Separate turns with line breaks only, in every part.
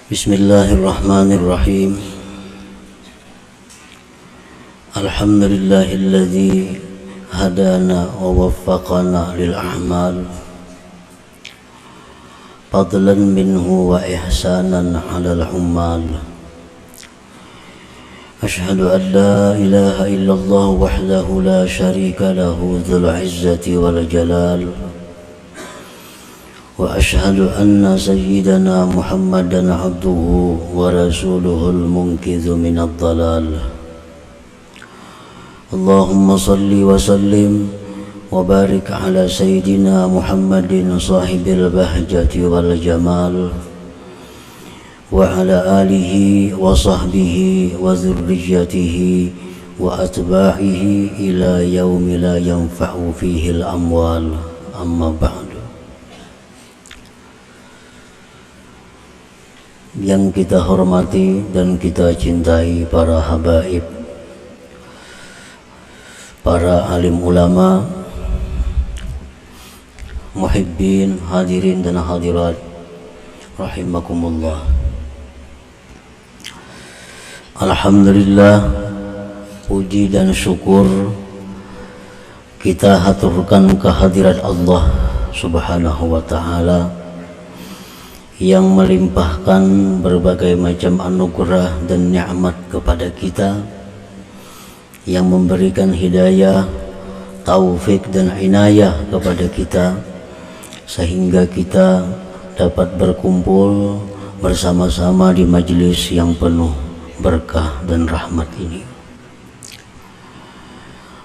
Bismillahirrahmanirrahim. Alhamdulillahilladzi hadana wa waffaqana lil a'mal fadlan minhu wa ihsanan 'alal ummal. Ashhadu an la ilaha illallah wahdahu la syarika lahu dzul 'izzati wal jalal. وأشهد أن سيدنا محمدا عبده ورسوله المنقذ من الضلال. اللهم صل وسلم وبارك على سيدنا محمد صاحب البهجة والجمال وعلى آله وصحبه وذريته وأتباعه إلى يوم لا ينفع فيه الأموال. أما بعد. Yang kita hormati dan kita cintai para habaib, para alim ulama, muhibbin, hadirin dan hadirat rahimakumullah. Alhamdulillah, puji dan syukur kita haturkan kehadirat Allah Subhanahu wa ta'ala yang melimpahkan berbagai macam anugerah dan nikmat kepada kita, yang memberikan hidayah, taufik dan inayah kepada kita, sehingga kita dapat berkumpul bersama-sama di majelis yang penuh berkah dan rahmat ini.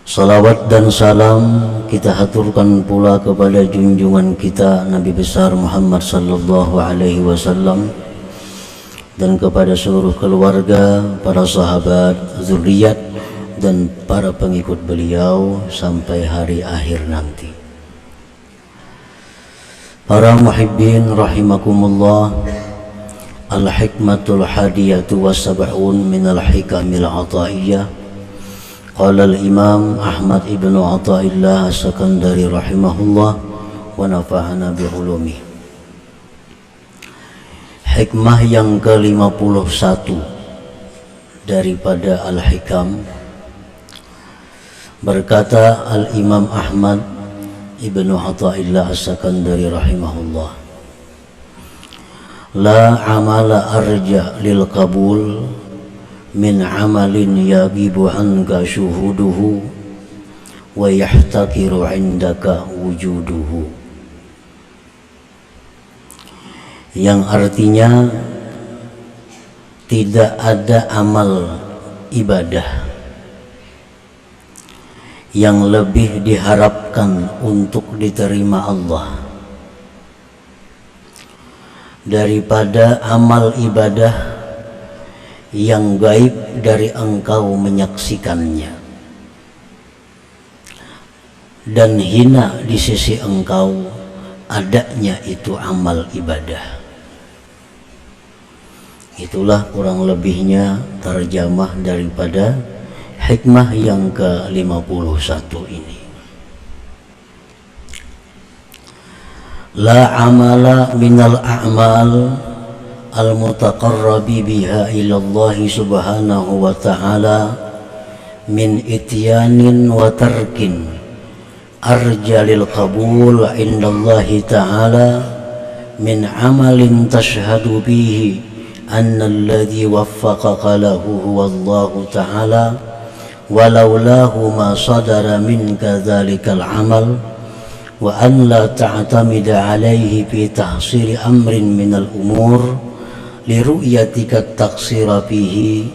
Salawat dan salam kita haturkan pula kepada junjungan kita Nabi besar Muhammad sallallahu alaihi wasallam dan kepada seluruh keluarga, para sahabat, zuriat dan para pengikut beliau sampai hari akhir nanti. Para muhibbin rahimakumullah, al-hikmatul hadiyatu was-sab'un minal hikamil ataiyah. Qala al-Imam Ahmad ibn Athaillah As-Sakandari rahimahullah wa nafa'ana bi'ulumih. Hikmah yang ke-51 daripada Al-Hikam, berkata al-Imam Ahmad ibn Athaillah As-Sakandari rahimahullah, la amala arja lil qabul min amalin yagibu anka syuhuduhu wa yahtakiru indaka wujuduhu. Yang artinya tidak ada amal ibadah yang lebih diharapkan untuk diterima Allah daripada amal ibadah yang gaib dari engkau menyaksikannya, dan hina di sisi engkau adanya itu amal ibadah. Itulah kurang lebihnya terjemah daripada hikmah yang ke-51 ini. La amala minal a'mal al-mutaqarrabi biha ilallahi subhanahu wa ta'ala min ityanin wa tarkin arjalil qabul indallahi ta'ala min amalin tashhadu bihi anna alladhi waffaqaka lahu huwallahu ta'ala walaulahu ma sadara minka dhalikal amal wa an la ta'tamida alayhi fi tahsiri amrin minal umur liru'yatika taksira fihi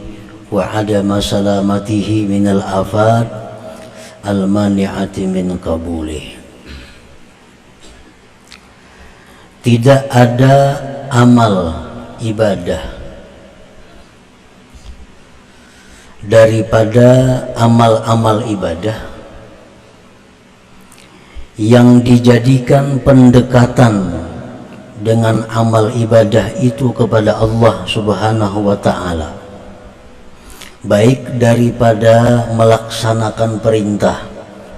wa adama salamatihi minal afat al-mani'ati min qabulih. Tidak ada amal ibadah daripada amal-amal ibadah yang dijadikan pendekatan dengan amal ibadah itu kepada Allah Subhanahu wa ta'ala, baik daripada melaksanakan perintah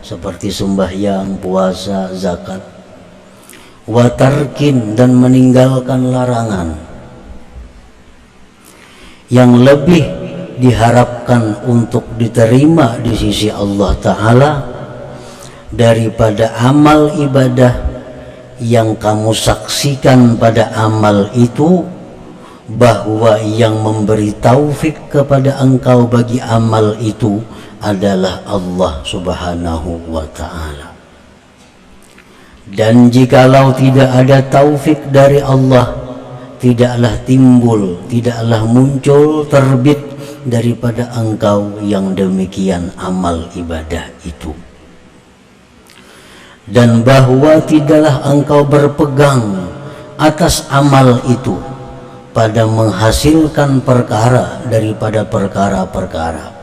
seperti sembahyang, puasa, zakat, watarkin dan meninggalkan larangan, yang lebih diharapkan untuk diterima di sisi Allah Ta'ala daripada amal ibadah yang kamu saksikan pada amal itu, bahwa yang memberi taufik kepada engkau bagi amal itu adalah Allah Subhanahu wa Ta'ala. Dan jikalau tidak ada taufik dari Allah, tidaklah timbul, tidaklah muncul, terbit daripada engkau yang demikian amal ibadah itu. Dan bahwa tidaklah engkau berpegang atas amal itu pada menghasilkan perkara daripada perkara-perkara,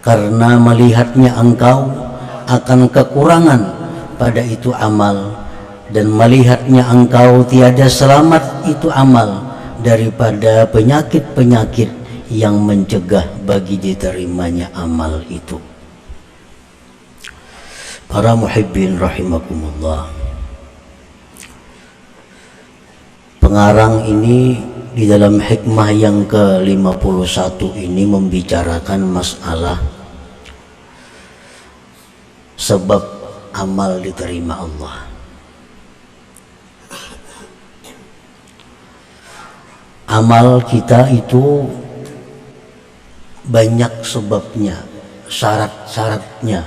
karena melihatnya engkau akan kekurangan pada itu amal, dan melihatnya engkau tiada selamat itu amal daripada penyakit-penyakit yang mencegah bagi diterimanya amal itu. Para muhibbin rahimakumullah, pengarang ini di dalam hikmah yang ke-51 ini membicarakan masalah sebab amal diterima Allah. Amal kita itu banyak sebabnya, syarat-syaratnya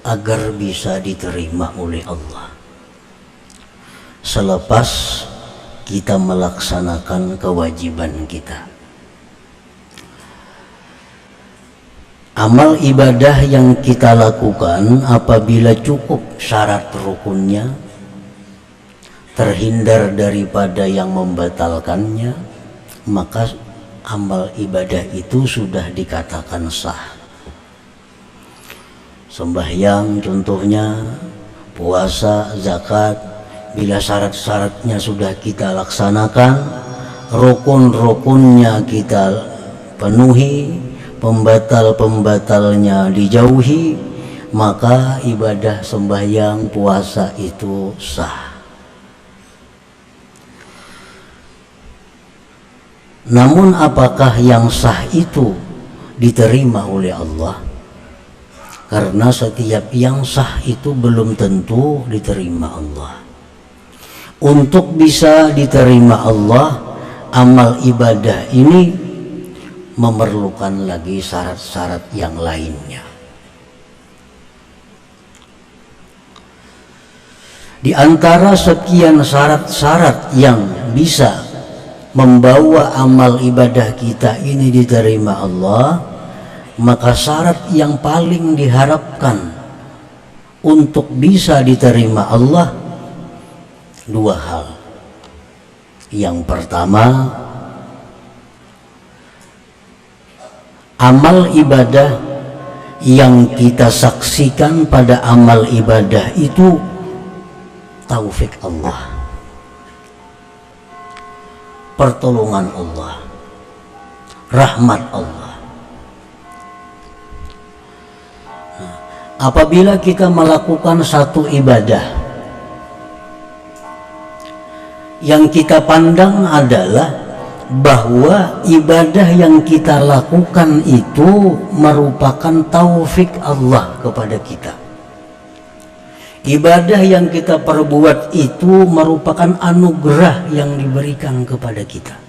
agar bisa diterima oleh Allah, selepas kita melaksanakan kewajiban kita. Amal ibadah yang kita lakukan apabila cukup syarat rukunnya, terhindar daripada yang membatalkannya, maka amal ibadah itu sudah dikatakan sah. Sembahyang contohnya, puasa, zakat, bila syarat-syaratnya sudah kita laksanakan, rukun-rukunnya kita penuhi, pembatal-pembatalnya dijauhi, maka ibadah sembahyang, puasa itu sah. Namun apakah yang sah itu diterima oleh Allah? Karena setiap yang sah itu belum tentu diterima Allah. Untuk bisa diterima Allah, amal ibadah ini memerlukan lagi syarat-syarat yang lainnya. Di antara sekian syarat-syarat yang bisa membawa amal ibadah kita ini diterima Allah, maka syarat yang paling diharapkan untuk bisa diterima Allah dua hal. Yang pertama, amal ibadah yang kita saksikan pada amal ibadah itu taufik Allah, pertolongan Allah, rahmat Allah. Nah, apabila kita melakukan satu ibadah yang kita pandang adalah bahwa ibadah yang kita lakukan itu merupakan taufik Allah kepada kita, ibadah yang kita perbuat itu merupakan anugerah yang diberikan kepada kita.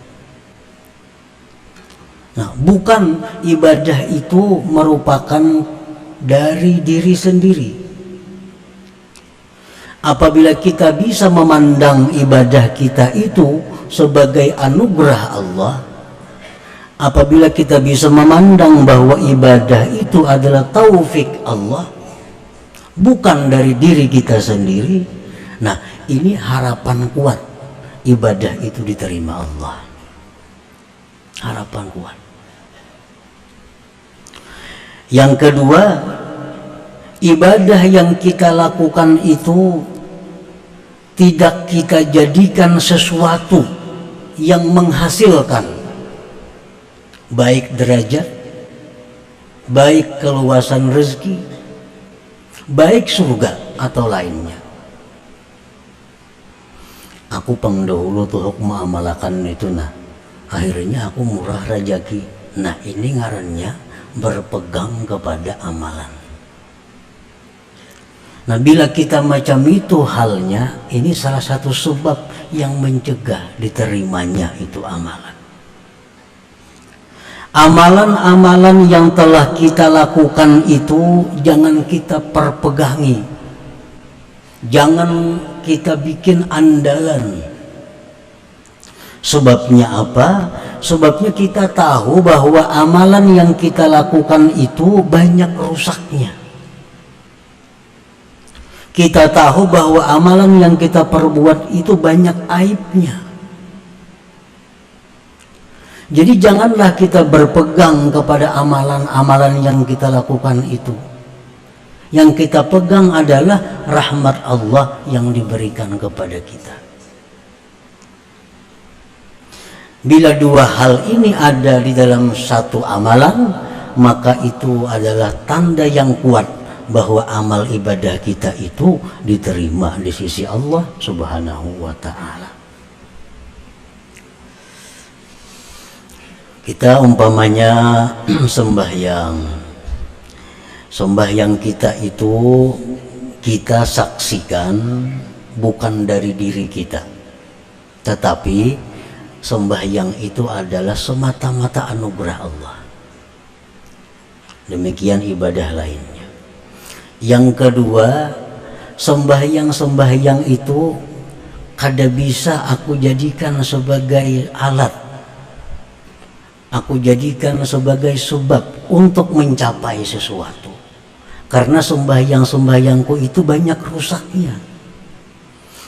Nah, bukan ibadah itu merupakan dari diri sendiri. Apabila kita bisa memandang ibadah kita itu sebagai anugerah Allah, apabila kita bisa memandang bahwa ibadah itu adalah taufik Allah, bukan dari diri kita sendiri, nah ini harapan kuat ibadah itu diterima Allah. Harapan kuat. Yang kedua, ibadah yang kita lakukan itu tidak kita jadikan sesuatu yang menghasilkan baik derajat, baik keluasan rezeki, baik surga atau lainnya. Aku pendahulu tuh hukma amalakan itu, nah akhirnya aku murah rezeki, Nah, ini ngarannya berpegang kepada amalan. Nah, bila kita macam itu halnya, ini salah satu sebab yang mencegah diterimanya itu amalan. Amalan-amalan yang telah kita lakukan itu jangan kita perpegangi, jangan kita bikin andalan. Sebabnya apa? Sebabnya kita tahu bahwa amalan yang kita lakukan itu banyak rusaknya. Kita tahu bahwa amalan yang kita perbuat itu banyak aibnya. Jadi janganlah kita berpegang kepada amalan-amalan yang kita lakukan itu. Yang kita pegang adalah rahmat Allah yang diberikan kepada kita. Bila dua hal ini ada di dalam satu amalan, maka itu adalah tanda yang kuat bahwa amal ibadah kita itu diterima di sisi Allah Subhanahu wa ta'ala. Kita umpamanya sembahyang kita itu kita saksikan bukan dari diri kita, tetapi sembahyang itu adalah semata-mata anugerah Allah. Demikian ibadah lainnya. Yang kedua, sembahyang itu kada bisa aku jadikan sebagai alat, aku jadikan sebagai sebab untuk mencapai sesuatu. Karena sembahyangku itu banyak rusaknya.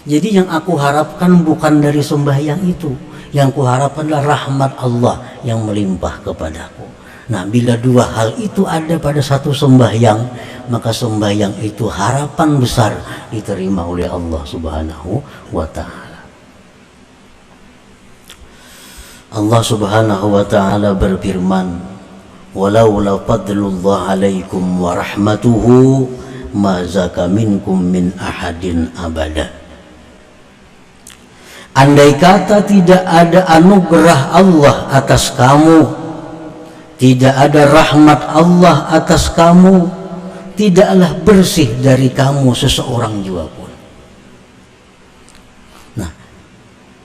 Jadi yang aku harapkan bukan dari sembahyang itu, yang kuharapkan adalah rahmat Allah yang melimpah kepadaku. Nah, bila dua hal itu ada pada satu sembahyang, maka sembahyang itu harapan besar diterima oleh Allah Subhanahu wa ta'ala. Allah Subhanahu wa ta'ala berfirman, "Walaula fadlullah alaikum wa rahmatuhu ma zaka minkum min ahadin abada." Andai kata tidak ada anugerah Allah atas kamu, tidak ada rahmat Allah atas kamu, tidaklah bersih dari kamu seseorang juga pun. Nah,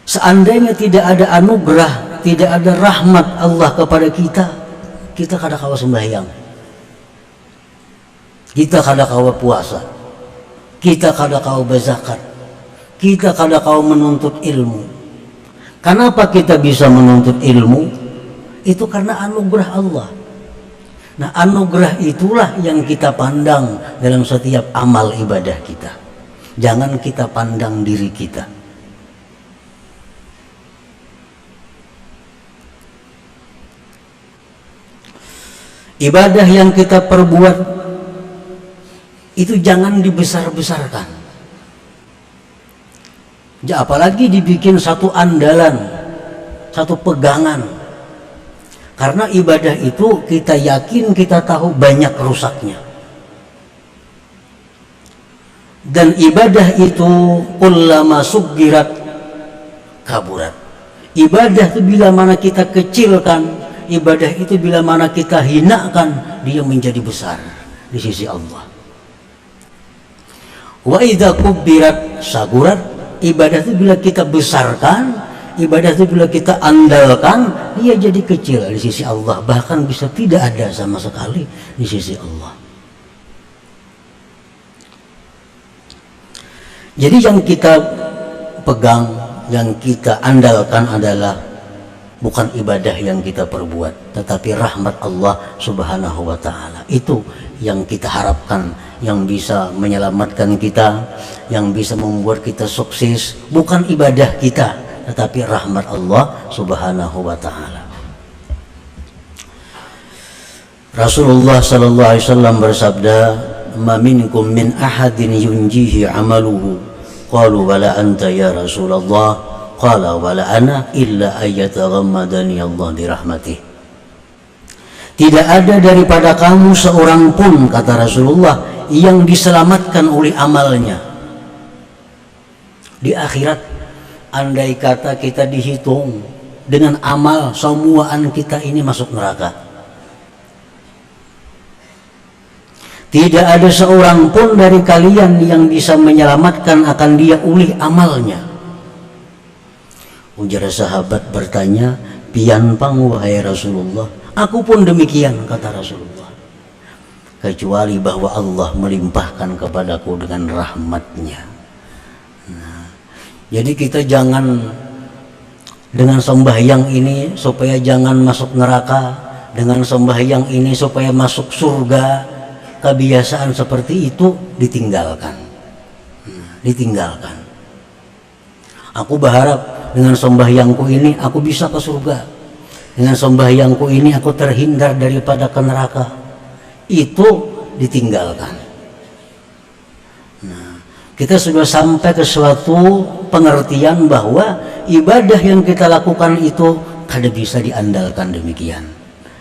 seandainya tidak ada anugerah, tidak ada rahmat Allah kepada kita, kita kada kawa sembahyang, kita kada kawa puasa, kita kada kawa berzakat, kita kada kawa menuntut ilmu. Kenapa kita bisa menuntut ilmu? Itu karena anugerah Allah. Nah, anugerah itulah yang kita pandang dalam setiap amal ibadah kita. Jangan kita pandang diri kita. Ibadah yang kita perbuat itu jangan dibesar-besarkan. Apalagi dibikin satu andalan, satu pegangan. Karena ibadah itu kita yakin, kita tahu banyak rusaknya. Dan ibadah itu kullama suggirat kaburat. Ibadah itu bila mana kita kecilkan, ibadah itu bila mana kita hinakan, dia menjadi besar di sisi Allah. Wa idza kubbirat sagurat. Ibadah itu bila kita besarkan, ibadah itu bila kita andalkan, dia jadi kecil di sisi Allah, bahkan bisa tidak ada sama sekali di sisi Allah. Jadi yang kita pegang, yang kita andalkan adalah bukan ibadah yang kita perbuat, tetapi rahmat Allah Subhanahu wa ta'ala. Itu yang kita harapkan, yang bisa menyelamatkan kita, yang bisa membuat kita sukses, bukan ibadah kita, tetapi rahmat Allah Subhanahu wa ta'ala. Rasulullah sallallahu alaihi wasallam bersabda, "Ma minkum min ahadin yunjihi amaluhu." Qalu wala anta ya Rasulullah. Qala wala ana illa ayyataghammadani Allah birahmatih. Tidak ada daripada kamu seorang pun, kata Rasulullah, yang diselamatkan oleh amalnya di akhirat. Andai kata kita dihitung dengan amal semuaan kita ini masuk neraka. Tidak ada seorang pun dari kalian yang bisa menyelamatkan akan dia oleh amalnya. Ujar sahabat bertanya, pian pang wahai Rasulullah. Aku pun demikian, kata Rasulullah. Kecuali bahwa Allah melimpahkan kepadaku dengan rahmatnya. Nah, jadi kita jangan dengan sembahyang ini supaya jangan masuk neraka, dengan sembahyang ini supaya masuk surga, kebiasaan seperti itu ditinggalkan. Ditinggalkan. Aku berharap dengan sembahyangku ini aku bisa ke surga. Dengan sembahyangku ini aku terhindar daripada ke neraka. Itu ditinggalkan. Nah, kita sudah sampai ke suatu pengertian bahwa ibadah yang kita lakukan itu kada bisa diandalkan demikian.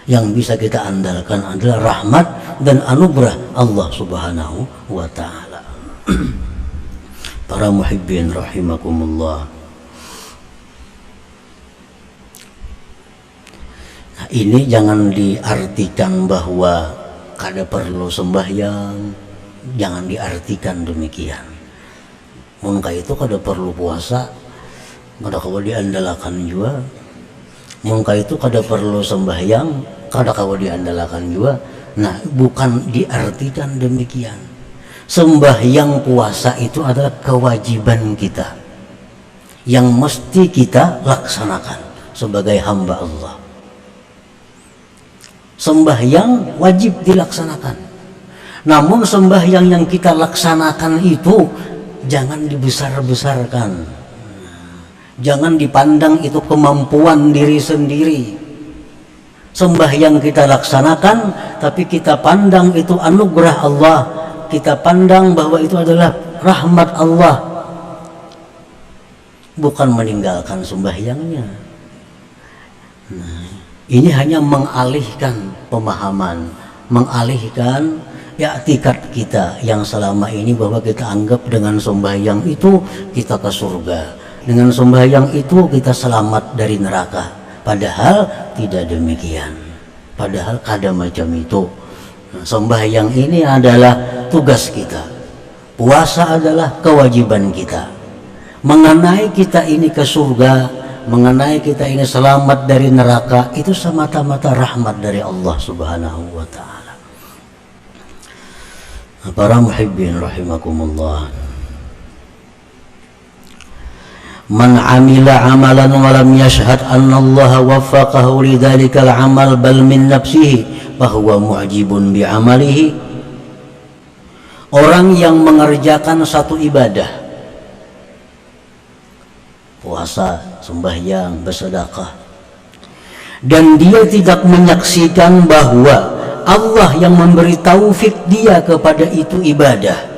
Yang bisa kita andalkan adalah rahmat dan anugerah Allah Subhanahu wa ta'ala. Para muhibbin rahimakumullah. Nah, ini jangan diartikan bahwa kada perlu sembahyang, jangan diartikan demikian. Mungkin itu kada perlu puasa, kada kawa diandalkan juga. Mungkin itu kada perlu sembahyang, kada kawa diandalkan juga. Nah, bukan diartikan demikian. Sembahyang puasa itu adalah kewajiban kita yang mesti kita laksanakan sebagai hamba Allah. Sembahyang wajib dilaksanakan. Namun sembahyang yang kita laksanakan itu jangan dibesar-besarkan. Jangan dipandang itu kemampuan diri sendiri. Sembahyang kita laksanakan, tapi kita pandang itu anugerah Allah. Kita pandang bahwa itu adalah rahmat Allah. Bukan meninggalkan sembahyangnya. Nah, ini hanya mengalihkan pemahaman, mengalihkan i'tikad kita yang selama ini bahwa kita anggap dengan sembahyang itu kita ke surga, dengan sembahyang itu kita selamat dari neraka. Padahal tidak demikian. Padahal kada macam itu. Nah, sembahyang ini adalah tugas kita. Puasa adalah kewajiban kita. Mengenai kita ini ke surga, mengenai kita ini selamat dari neraka, itu semata-mata rahmat dari Allah Subhanahu wa ta'ala. Para muhibbin rahimakumullah. Man amila amalan wa lam yashhad anna Allah waffaqahu lidzalikal amal bal min nafsihi fahuwa mu'jibun bi amalihi. Orang yang mengerjakan satu ibadah, puasa, sembahyang, bersedekah, dan dia tidak menyaksikan bahwa Allah yang memberi taufik dia kepada itu ibadah.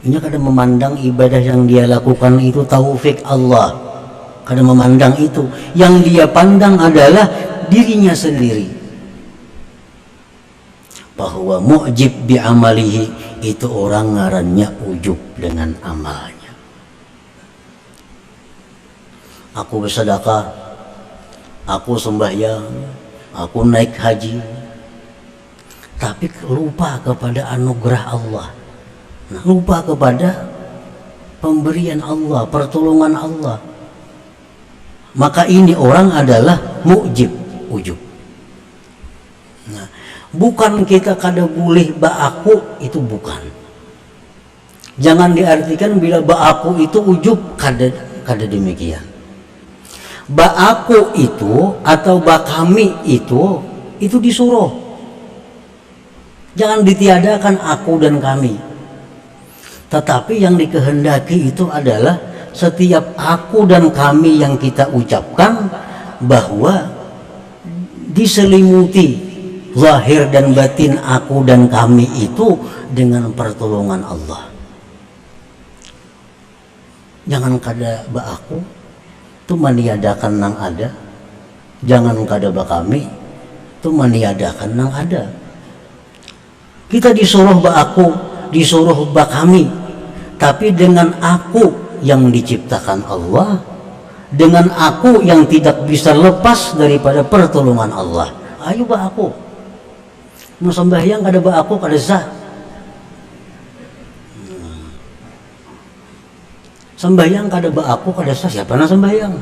Ini kadang memandang ibadah yang dia lakukan itu taufik Allah. Kadang memandang itu. Yang dia pandang adalah dirinya sendiri. Bahwa mu'jib bi amalihi, itu orang ngarannya ujub dengan amalnya. Aku bersedekah, aku sembahyang, aku naik haji, tapi lupa kepada anugerah Allah. Nah, lupa kepada pemberian Allah, pertolongan Allah. Maka ini orang adalah mu'jib, ujub. Nah, bukan kita kada boleh ba'aku, itu bukan. Jangan diartikan bila ba'aku itu ujub, kada demikian. Ba'aku itu atau ba'kami itu disuruh. Jangan ditiadakan aku dan kami. Tetapi yang dikehendaki itu adalah setiap aku dan kami yang kita ucapkan bahwa diselimuti zahir dan batin aku dan kami itu dengan pertolongan Allah. Jangan kada ba'aku itu meniadakan nang ada, jangan kada ba'kami itu meniadakan nang ada. Kita disuruh ba'aku, disuruh ba'kami, tapi dengan aku yang diciptakan Allah, dengan aku yang tidak bisa lepas daripada pertolongan Allah. Ayo ba aku mau sembahyang kada ba aku kada sah. Sembahyang kada ba aku kada sah, siapa na sembahyang?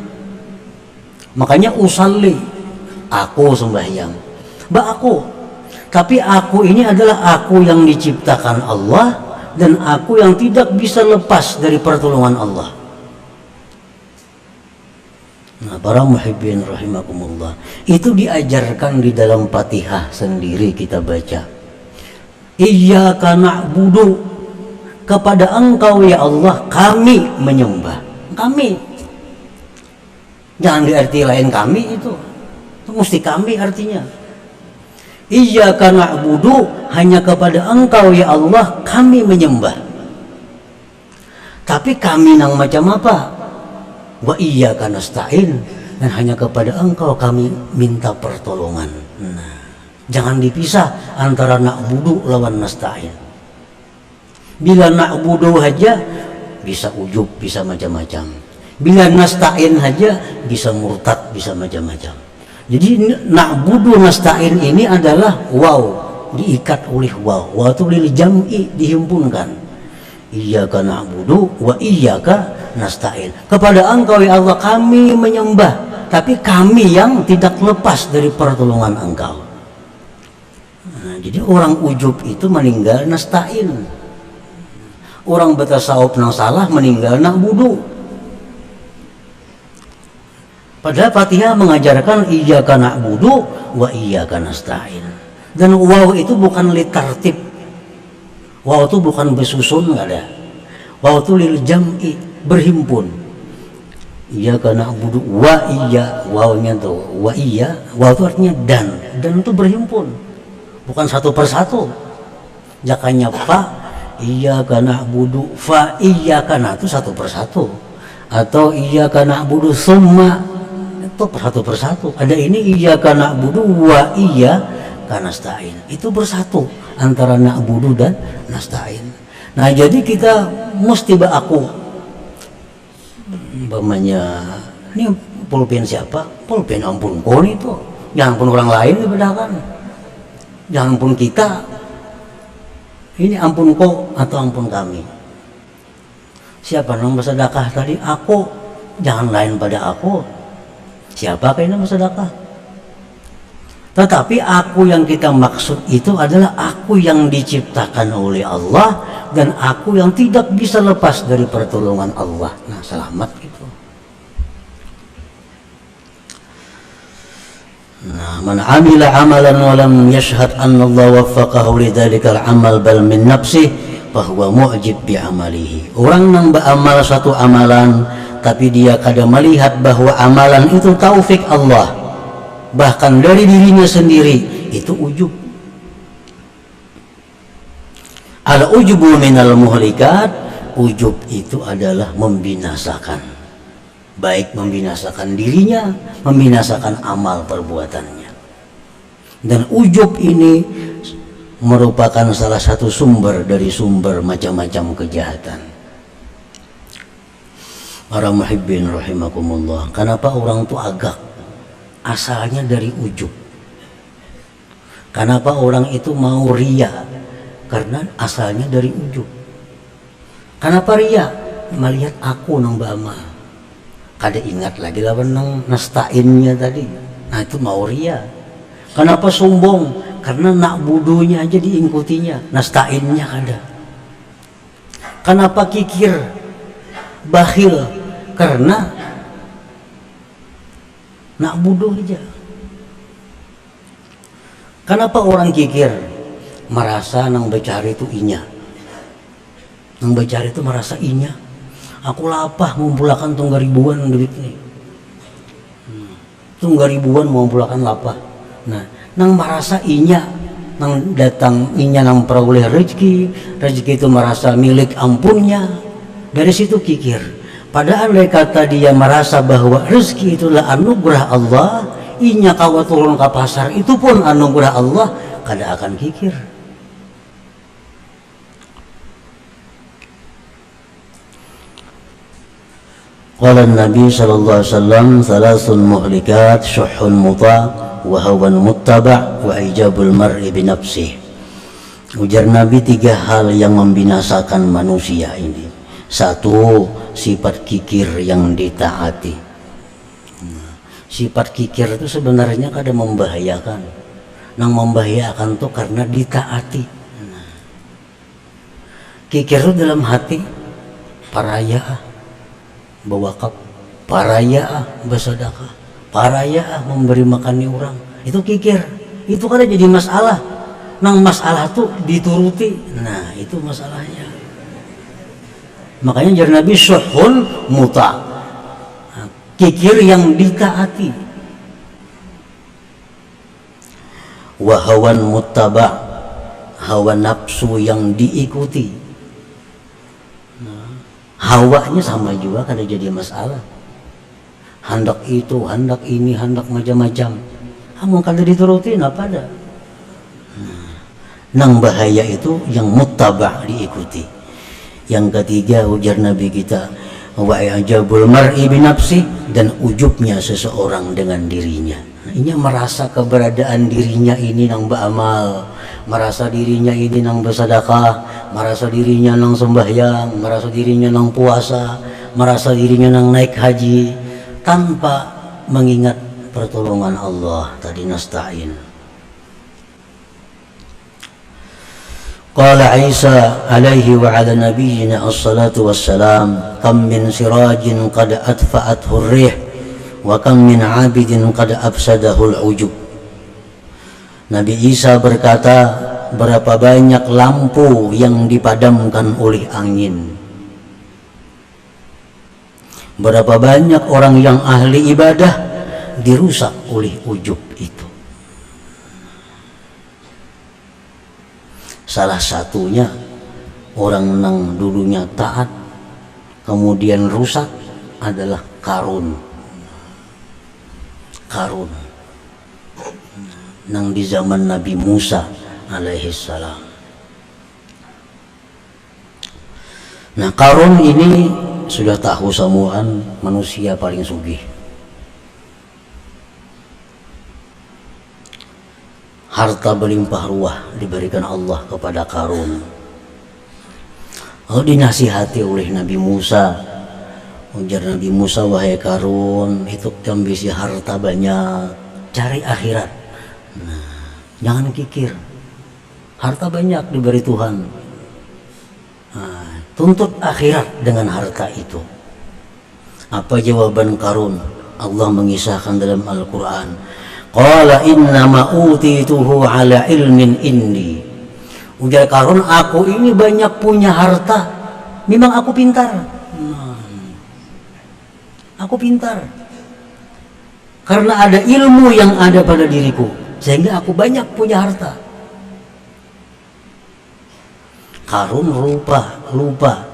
Makanya usalli, aku sembahyang ba aku. Tapi aku ini adalah aku yang diciptakan Allah dan aku yang tidak bisa lepas dari pertolongan Allah. Nah, para muhibbin rahimakumullah, itu diajarkan di dalam Fatihah sendiri kita baca. Iyyaka na'budu, kepada Engkau ya Allah kami menyembah. Kami, jangan diarti lain kami, itu mesti kami artinya. Iyyaka na'budu, hanya kepada Engkau ya Allah kami menyembah. Tapi kami nang macam apa? Wa iyyaka nasta'in, dan hanya kepada Engkau kami minta pertolongan. Nah, jangan dipisah antara na'budu lawan nasta'in. Bila na'budu aja bisa ujub, bisa macam-macam. Bila nasta'in aja bisa murtad, bisa macam-macam. Jadi na'budu nasta'in ini adalah waw, diikat oleh waw. Waw itu lil jam'i, dihimpunkan. Iyyaka na'budu wa iyyaka nasta'in, kepada Engkau ya Allah kami menyembah, tapi kami yang tidak lepas dari pertolongan Engkau. Nah, jadi orang ujub itu meninggal nasta'in, orang bertasawuf nang salah meninggal na'budu. Padahal Fatihah mengajarkan iyyaka na'budu wa iyyaka nasta'in, dan waw itu bukan litartib, waw itu bukan bersusun, nggak ada. Waw itu lil jam'i, berhimpun. Iyyaka na'budu wa iya, wawnya tuh wa iya, waw itu artinya dan itu berhimpun, bukan satu persatu. Jakanya fa iyyaka na'budu fa iyyaka, nah itu satu persatu. Atau iyyaka na'budu summa, itu persatu persatu. Ada ini iyyaka na'budu wa iyyaka nasta'in, itu bersatu antara na'budu dan nasta'in. Nah, jadi kita mesti aku umpamanya ini pulpen siapa? Pulpen ampun kon itu, jangan pun orang lain dibedakan, jangan pun kita. Ini ampun kok atau ampun kami. Siapa yang bersedekah tadi? Aku, jangan lain pada aku. Siapa kayaknya bersedekah? Tetapi aku yang kita maksud itu adalah aku yang diciptakan oleh Allah dan aku yang tidak bisa lepas dari pertolongan Allah. Nah, selamat itu. Nah, man amila amalan wa lam yashhad anna Allah waffaqahu lidzalikal amal bal min nafsihi fa huwa mu'jib bi amalihi. Orang yang beramal satu amalan tapi dia kada melihat bahwa amalan itu taufik Allah, bahkan dari dirinya sendiri, itu ujub. Al-ujubu minal muhlikat, ujub itu adalah membinasakan, baik membinasakan dirinya, membinasakan amal perbuatannya. Dan ujub ini merupakan salah satu sumber dari sumber macam-macam kejahatan. Para muhibbin rahimakumullah, kenapa orang itu agak asalnya dari ujub? Kenapa orang itu mau riya? Karena asalnya dari ujub. Kenapa riya? Melihat aku nang beramal, kada ingat lagi lawan nang nasta'innya tadi. Nah, itu mau riya. Kenapa sombong? Karena na'budunya aja diikutinya, nasta'innya kada. Kenapa kikir, bakhil? Karena na'budu aja. Kenapa orang kikir? Merasa nang becari itu inya, nang becari itu merasa inya. Aku lapah mengumpulkan tunggal ribuan duit nih, tunggal ribuan mengumpulkan lapah. Nah, nang merasa inya, nang datang inya nang peroleh rezeki, rezeki itu merasa milik ampunnya. Dari situ kikir. Padahal kata dia merasa bahwa rezeki itulah anugerah Allah, inya kawa turun ke pasar itu pun anugerah Allah, kada akan kikir. Qala Nabi sallallahu alaihi wasallam thalathun muhlikat syuhun muta' wa hawan muttaba' wa ijabul mar'i bi nafsih. Ujar Nabi, 3 hal yang membinasakan manusia ini. 1, sifat kikir yang ditaati. Sifat kikir itu sebenarnya kadang membahayakan. Nang membahayakan tuh karena ditaati. Kikir itu dalam hati, paraya bawakap, paraya bersedekah, paraya memberi makan orang. Itu kikir. Itu kan jadi masalah. Nang masalah tuh dituruti. Nah, itu masalahnya. Makanya jar Nabi syuhun muta'. Kikir yang ditaati. Wa hawan muttaba'. Hawa nafsu yang diikuti. Hawanya sama juga kada jadi masalah. Hendak itu, hendak ini, hendak macam-macam. Kamu kada diturutin apa ada. Nang bahaya itu yang muttaba' diikuti. Yang ketiga ujar Nabi kita, wa ajabul mar'i bi nafsi, dan ujubnya seseorang dengan dirinya. Ini merasa keberadaan dirinya ini nang beramal, merasa dirinya ini nang bersedekah, merasa dirinya nang sembahyang, merasa dirinya nang puasa, merasa dirinya nang naik haji, tanpa mengingat pertolongan Allah. Tadi nasta'in. Qala Isa alaihi wa ala nabiyyina as-salatu wassalam, kam min sirajin qad atfa'athu ar-rih wa kam min 'abidin qad afsadahu al-ujub. Nabi Isa berkata, berapa banyak lampu yang dipadamkan oleh angin, berapa banyak orang yang ahli ibadah dirusak oleh ujub itu. Salah satunya orang nang dulunya taat kemudian rusak adalah Qarun. Qarun nang di zaman Nabi Musa alaihi salam. Nah, Qarun ini sudah tahu semuaan manusia paling sugih. Harta berlimpah ruah diberikan Allah kepada Qarun. Lalu dinasihati oleh Nabi Musa. Ujar Nabi Musa, wahai Qarun, itu ambisi harta banyak, cari akhirat. Nah, jangan kikir. Harta banyak diberi Tuhan. Nah, tuntut akhirat dengan harta itu. Apa jawaban Qarun? Allah mengisahkan dalam Al-Quran. Qala innama utituhu ala ilmin indi. Ujar Qarun, aku ini banyak punya harta, memang aku pintar. Aku pintar karena ada ilmu yang ada pada diriku, sehingga aku banyak punya harta. Qarun lupa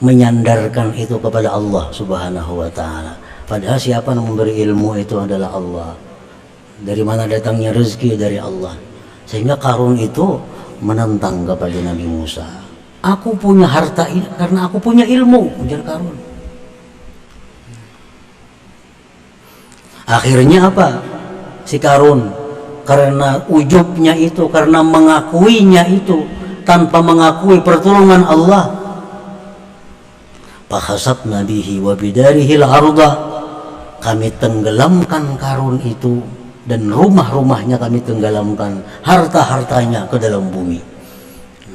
menyandarkan itu kepada Allah subhanahu wa ta'ala. Padahal siapa yang memberi ilmu itu adalah Allah. Dari mana datangnya rezeki? Dari Allah. Sehingga Qarun itu menentang kepada Nabi Musa. Aku punya harta ini karena aku punya ilmu, ujar Qarun. Akhirnya apa? Si Qarun karena ujubnya itu, karena mengakuinya itu tanpa mengakui pertolongan Allah, fakhasafna bihi wa bidarihil arda, kami tenggelamkan Qarun itu dan rumah-rumahnya kami tenggelamkan, harta-hartanya ke dalam bumi.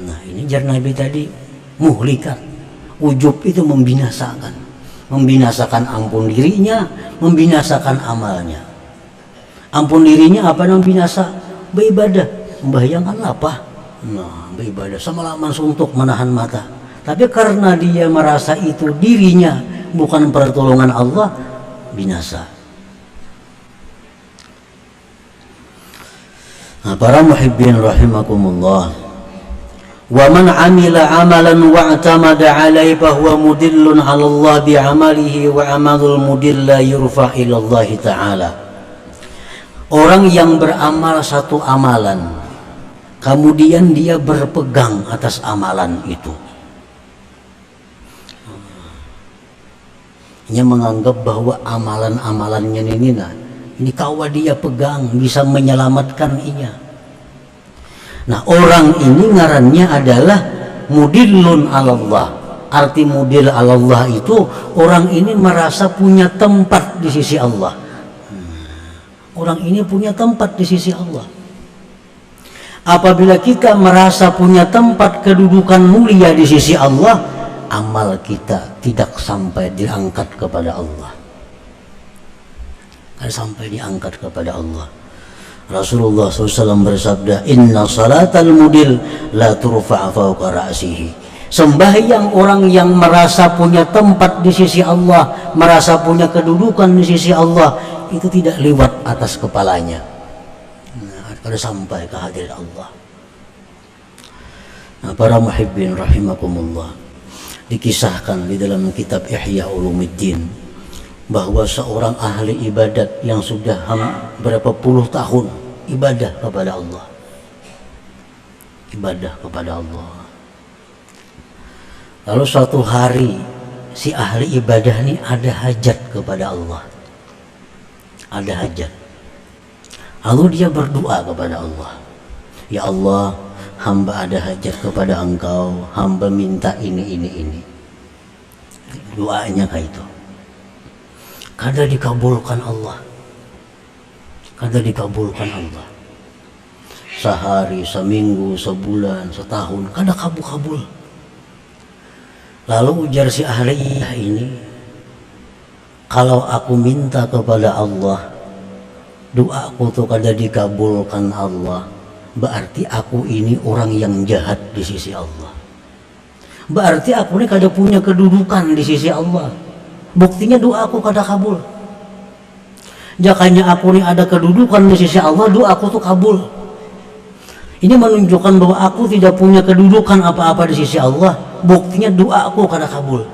Nah, ini jar Nabi tadi, muhlikat. Ujub itu membinasakan. Membinasakan ampun dirinya, membinasakan amalnya. Ampun dirinya apa yang binasa? Beribadah. Membayangkan apa? Nah, beribadah semalaman suntuk menahan mata. Tapi karena dia merasa itu dirinya bukan pertolongan Allah, binasa. Nah, para muhibbin rahimakumullah, wa man amila amalan wa'tamada alaihi fahuwa mudillun 'ala Allah bi'amalihi wa amalul mudilla yurfa ila Allah ta'ala. Orang yang beramal satu amalan kemudian dia berpegang atas amalan itu, Dia menganggap bahwa amalan-amalannya ini kawa dia pegang bisa menyelamatkan ia. Nah, orang ini ngarannya adalah mudillun alallah. Arti mudil alallah itu orang ini merasa punya tempat di sisi Allah. Orang ini punya tempat di sisi Allah. Apabila kita merasa punya tempat kedudukan mulia di sisi Allah, amal kita tidak sampai diangkat kepada Allah. Tidak sampai diangkat kepada Allah. Rasulullah SAW bersabda, inna salatal mudil la turfa' fawqa ra'sihi. Sembahyang orang yang merasa punya tempat di sisi Allah, merasa punya kedudukan di sisi Allah, itu tidak lewat atas kepalanya. Ada sampai ke hadirat Allah. Nah, para muhibbin rahimakumullah, dikisahkan di dalam kitab Ihya Ulumuddin bahwa seorang ahli ibadat yang sudah berapa puluh tahun ibadah kepada Allah, lalu suatu hari si ahli ibadah ini ada hajat kepada Allah, lalu dia berdoa kepada Allah, ya Allah, hamba ada hajat kepada Engkau, hamba minta ini. Doanya kayak itu. Kada dikabulkan Allah. Sehari, seminggu, sebulan, setahun, kada kabul. Lalu ujar si ahli ini, kalau aku minta kepada Allah, doaku tuh kada dikabulkan Allah, berarti aku ini orang yang jahat di sisi Allah. Berarti aku ini kada punya kedudukan di sisi Allah. Buktinya doa aku kada kabul. Jakanya aku ini ada kedudukan di sisi Allah, doa aku tuh kabul. Ini menunjukkan bahwa aku tidak punya kedudukan apa-apa di sisi Allah. Buktinya doa aku kada kabul.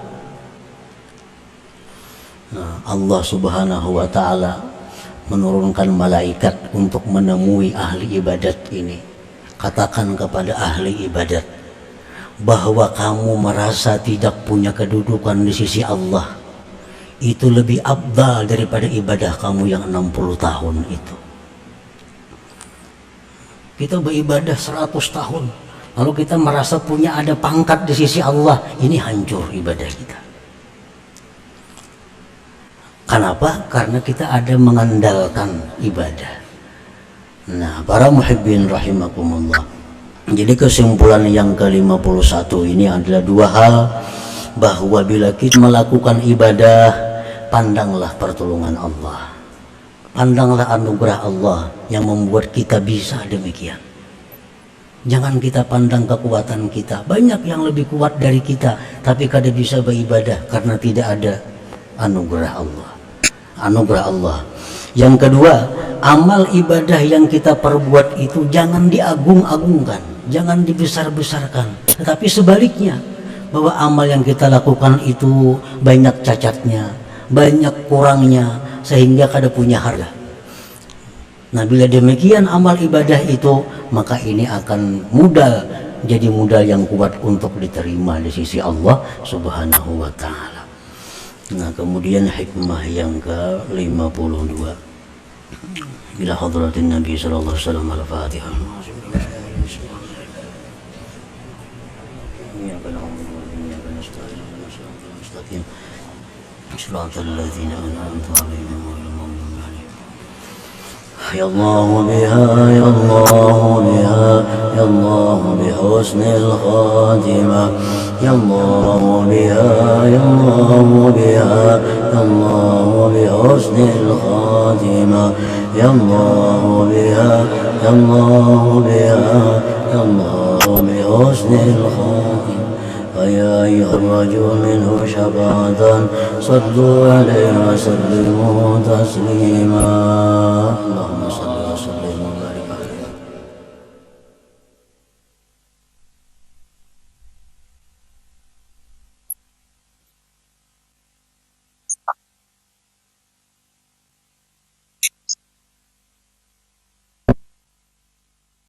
Nah, Allah Subhanahu wa ta'ala menurunkan malaikat untuk menemui ahli ibadat ini. Katakan kepada ahli ibadat bahwa kamu merasa tidak punya kedudukan di sisi Allah, itu lebih afdal daripada ibadah kamu yang 60 tahun itu. Kita beribadah 100 tahun, lalu kita merasa punya ada pangkat di sisi Allah, ini hancur ibadah kita. Kenapa? Karena kita ada mengandalkan ibadah. Nah, para muhibbin rahimakumullah, jadi kesimpulan yang ke-51 ini adalah dua hal, bahwa bila kita melakukan ibadah, pandanglah pertolongan Allah, pandanglah anugerah Allah yang membuat kita bisa demikian. Jangan kita pandang kekuatan kita. Banyak yang lebih kuat dari kita, tapi kada bisa beribadah karena tidak ada anugerah Allah. Yang kedua, amal ibadah yang kita perbuat itu jangan diagung-agungkan, jangan dibesar-besarkan, tetapi sebaliknya, bahwa amal yang kita lakukan itu banyak cacatnya, banyak kurangnya, sehingga kada punya harga. Nah, bila demikian amal ibadah itu, maka ini akan jadi modal yang kuat untuk diterima di sisi Allah Subhanahu wa ta'ala. Nah, kemudian hikmah yang ke-52 ila hadratin Nabi sallallahu alaihi wasallam. Al-Fatihah. صراط الذين أنعمت عليهم غير المغضوب عليهم. يا الله بها يا الله بها يا الله بحسن الخاتمة يا الله بها يا الله بها يا الله بحسن الخاتمة يا الله بها يا الله بها يا الله بحسن الخاتمة. فيا أيها الرجل منه شفاعة صلوا عليه وسلموا تسليما. اللهم صل